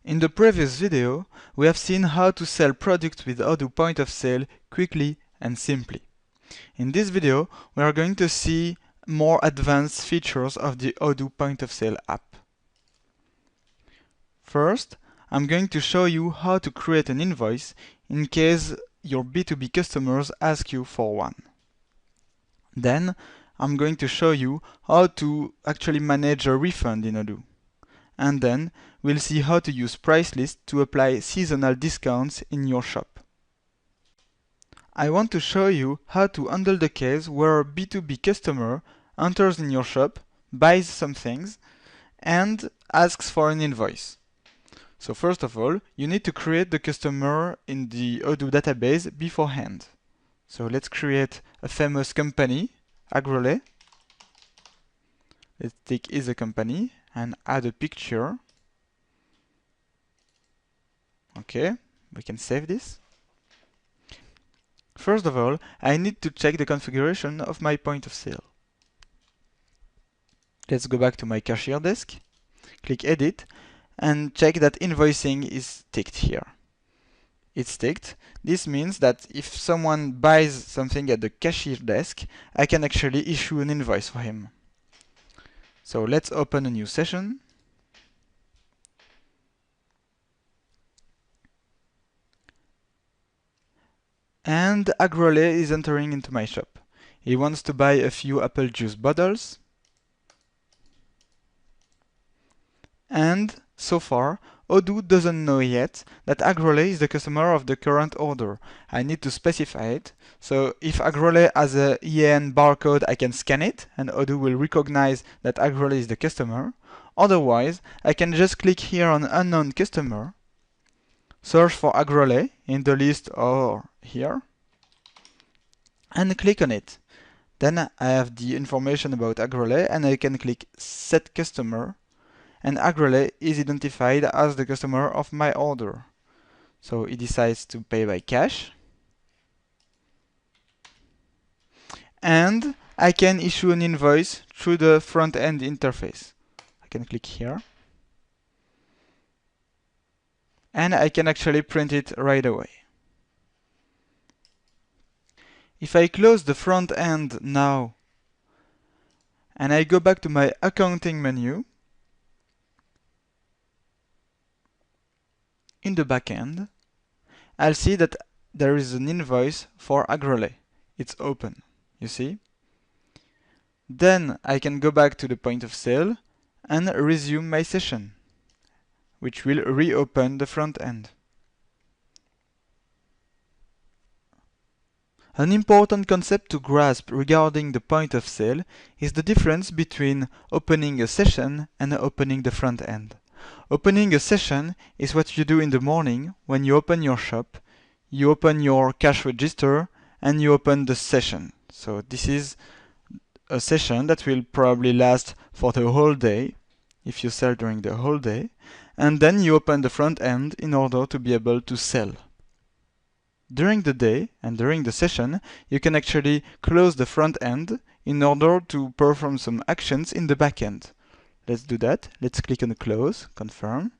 In the previous video, we have seen how to sell products with Odoo point of sale quickly and simply. In this video, we are going to see more advanced features of the Odoo point of sale app. First, I'm going to show you how to create an invoice in case your B2B customers ask you for one. Then, I'm going to show you how to actually manage a refund in Odoo. And then we'll see how to use price lists to apply seasonal discounts in your shop. I want to show you how to handle the case where a B2B customer enters in your shop, buys some things, and asks for an invoice. So first of all, you need to create the customer in the Odoo database beforehand. So let's create a famous company, Agrolay. Let's take is a company and add a picture. Okay, we can save this. First of all, I need to check the configuration of my point of sale. Let's go back to my cashier desk, click Edit, and check that invoicing is ticked here. It's ticked. This means that if someone buys something at the cashier desk, I can actually issue an invoice for him. So let's open a new session. And Agrolay is entering into my shop. He wants to buy a few apple juice bottles. And so far, Odoo doesn't know yet that Agrolay is the customer of the current order. I need to specify it. So if Agrolay has a EAN barcode, I can scan it, and Odoo will recognize that Agrolay is the customer. Otherwise, I can just click here on unknown customer, search for Agrolay in the list or here, and click on it. Then I have the information about Agrolay, and I can click Set Customer, and Agrolay is identified as the customer of my order. So he decides to pay by cash. And I can issue an invoice through the front-end interface. I can click here. And I can actually print it right away. If I close the front end now, and I go back to my accounting menu, in the backend, I'll see that there is an invoice for Agrolay. It's open, you see? Then I can go back to the point of sale and resume my session, which will reopen the front end. An important concept to grasp regarding the point of sale is the difference between opening a session and opening the front end. Opening a session is what you do in the morning when you open your shop, you open your cash register, and you open the session. So this is a session that will probably last for the whole day, if you sell during the whole day, and then you open the front end in order to be able to sell. During the day and during the session, you can actually close the front end in order to perform some actions in the back end. Let's do that. Let's click on Close, Confirm.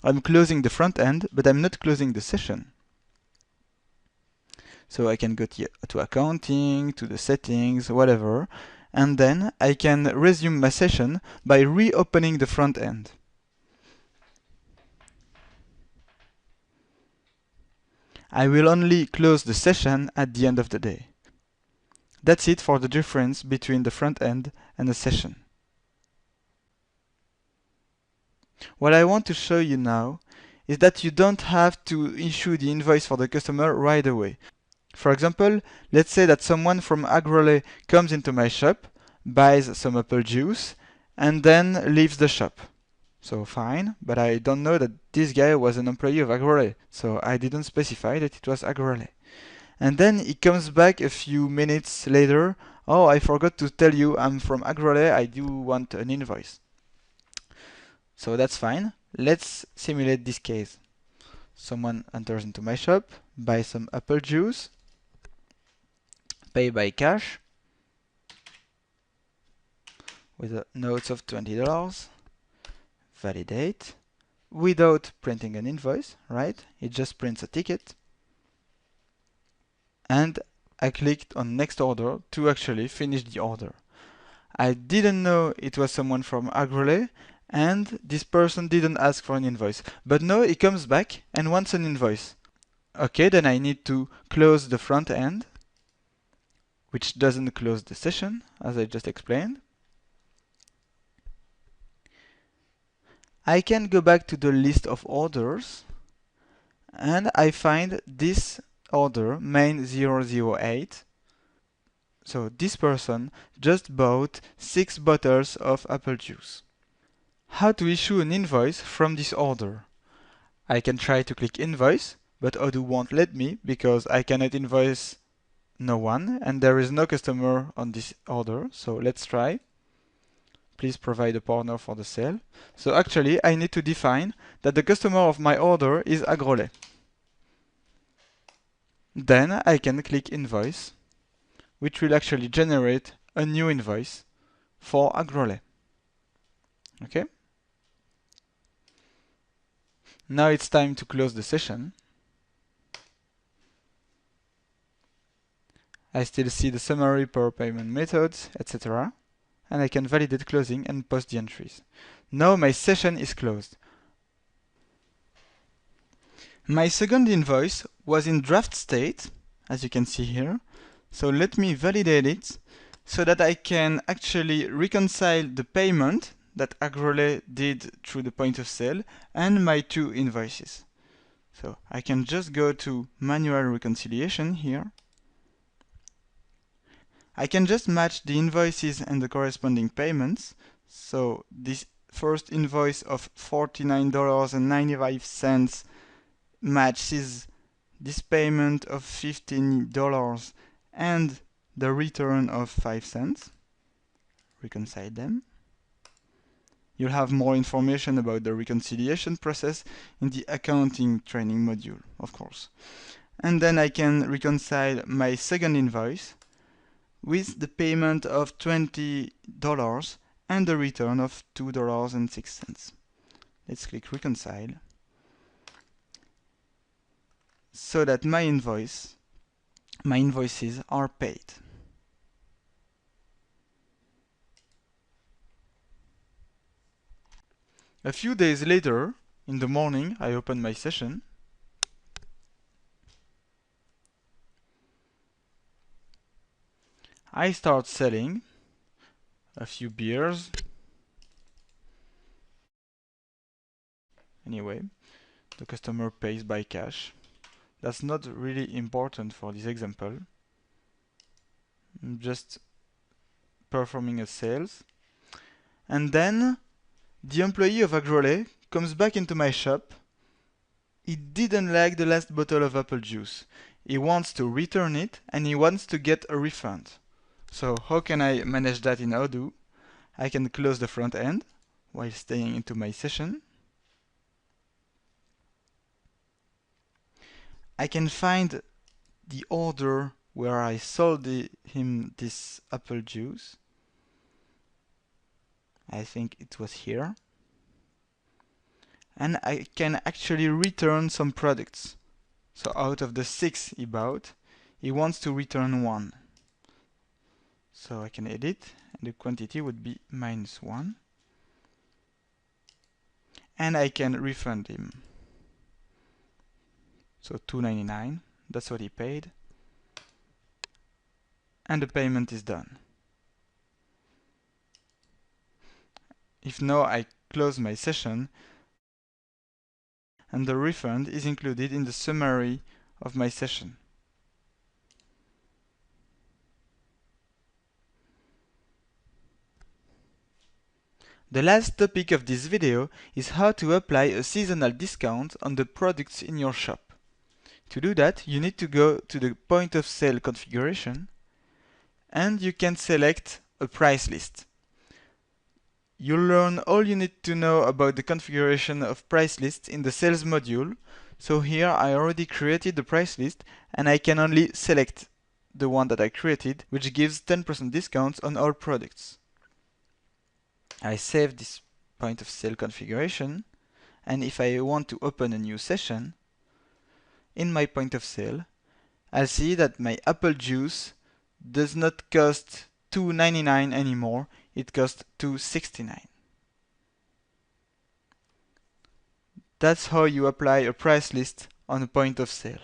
I'm closing the front end, but I'm not closing the session. So I can go to accounting, to the settings, whatever, and then I can resume my session by reopening the front end. I will only close the session at the end of the day. That's it for the difference between the front end and the session. What I want to show you now is that you don't have to issue the invoice for the customer right away. For example, let's say that someone from Agrolay comes into my shop, buys some apple juice, and then leaves the shop. So fine, but I don't know that this guy was an employee of Agrolay, so I didn't specify that it was Agrolay. And then he comes back a few minutes later. Oh, I forgot to tell you I'm from Agrolay, I do want an invoice. So that's fine. Let's simulate this case. Someone enters into my shop, buys some apple juice, pay by cash with notes of $20, validate, without printing an invoice, right? It just prints a ticket. And I clicked on next order to actually finish the order. I didn't know it was someone from Agrolé, and this person didn't ask for an invoice. But now he comes back and wants an invoice. Okay, then I need to close the front end, which doesn't close the session, as I just explained. I can go back to the list of orders, and I find this order, main008. So this person just bought 6 bottles of apple juice. How to issue an invoice from this order? I can try to click invoice, but odoo won't let me because I cannot invoice no one and there is no customer on this order. So let's try. Please provide a partner for the sale. So actually I need to define that the customer of my order is Agrolé. Then I can click invoice, which will actually generate a new invoice for Agrolé. Okay? Now it's time to close the session. I still see the summary per payment methods, etc. And I can validate closing and post the entries. Now my session is closed. My second invoice was in draft state, as you can see here. So let me validate it so that I can actually reconcile the payment that Agrolé did through the point of sale and my two invoices. So I can just go to manual reconciliation here. I can just match the invoices and the corresponding payments. So this first invoice of $49.95 matches this payment of $15 and the return of 5 cents. Reconcile them. You'll have more information about the reconciliation process in the accounting training module, of course. And then I can reconcile my second invoice with the payment of $20 and the return of $2.06. Let's click reconcile so that my invoices are paid. A few days later, in the morning, I open my session. I start selling a few beers. Anyway, the customer pays by cash. That's not really important for this example. I'm just performing a sales. And then the employee of Agrolé comes back into my shop. He didn't like the last bottle of apple juice. He wants to return it and he wants to get a refund. So how can I manage that in odoo? I can close the front end while staying into my session. I can find the order where I sold him this apple juice. I think it was here. And I can actually return some products. So out of the 6 he bought, he wants to return 1. So I can edit, and the quantity would be -1. And I can refund him. So $2.99, that's what he paid. And the payment is done. If now I close my session, and the refund is included in the summary of my session. The last topic of this video is how to apply a seasonal discount on the products in your shop. To do that, you need to go to the point of sale configuration and you can select a price list. You'll learn all you need to know about the configuration of price lists in the sales module. So here I already created the price list and I can only select the one that I created, which gives 10% discounts on all products. I save this point of sale configuration and if I want to open a new session, in my point of sale, I'll see that my apple juice does not cost $2.99 anymore, it costs $2.69. That's how you apply a price list on a point of sale.